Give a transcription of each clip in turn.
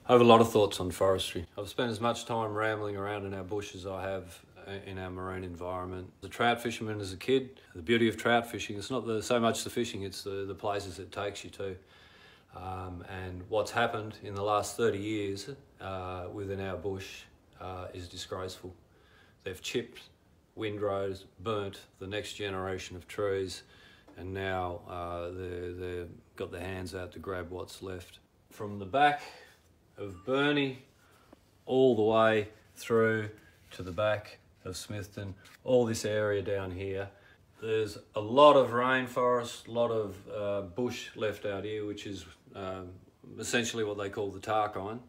I have a lot of thoughts on forestry. I've spent as much time rambling around in our bush as I have in our marine environment. As a trout fisherman as a kid, the beauty of trout fishing, it's not so much the fishing, it's the places it takes you to. And what's happened in the last 30 years within our bush is disgraceful. They've chipped windrows, burnt the next generation of trees, and now they've got their hands out to grab what's left. From the back of Burnie all the way through to the back of Smithton, all this area down here, there's a lot of rainforest, a lot of bush left out here, which is essentially what they call the Tarkine.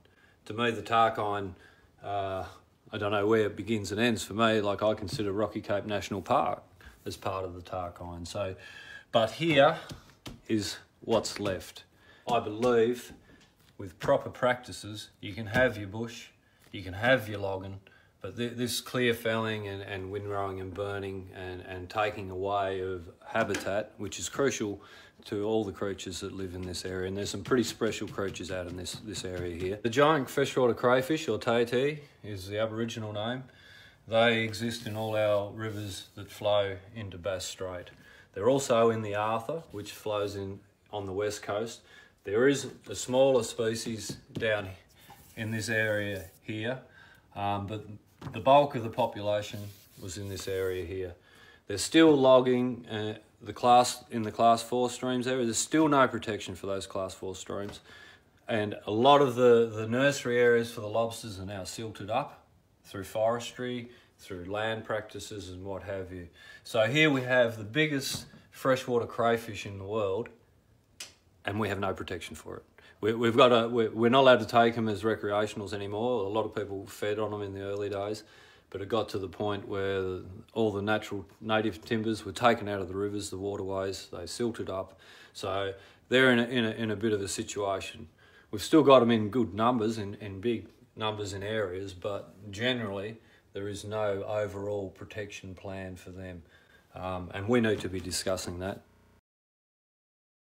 To me, the Tarkine, I don't know where it begins and ends for me. Like, I consider Rocky Cape National Park as part of the Tarkine. So, but here is what's left. I believe with proper practices, you can have your bush, you can have your logging, but this clear felling and windrowing and burning and taking away of habitat, which is crucial to all the creatures that live in this area, and there's some pretty special creatures out in this area here. The giant freshwater crayfish, or taiti, is the Aboriginal name. They exist in all our rivers that flow into Bass Strait. They're also in the Arthur, which flows in on the west coast. There is a smaller species down in this area here, but the bulk of the population was in this area here. They're still logging in the class 4 streams area. There's still no protection for those class 4 streams. And a lot of the nursery areas for the lobsters are now silted up through forestry, through land practices and what have you. So here we have the biggest freshwater crayfish in the world, and we have no protection for it. We're not allowed to take them as recreationals anymore. A lot of people fed on them in the early days, but it got to the point where all the natural native timbers were taken out of the rivers, the waterways, they silted up. So they're in a bit of a situation. We've still got them in good numbers, in big numbers in areas, but generally there is no overall protection plan for them. And we need to be discussing that.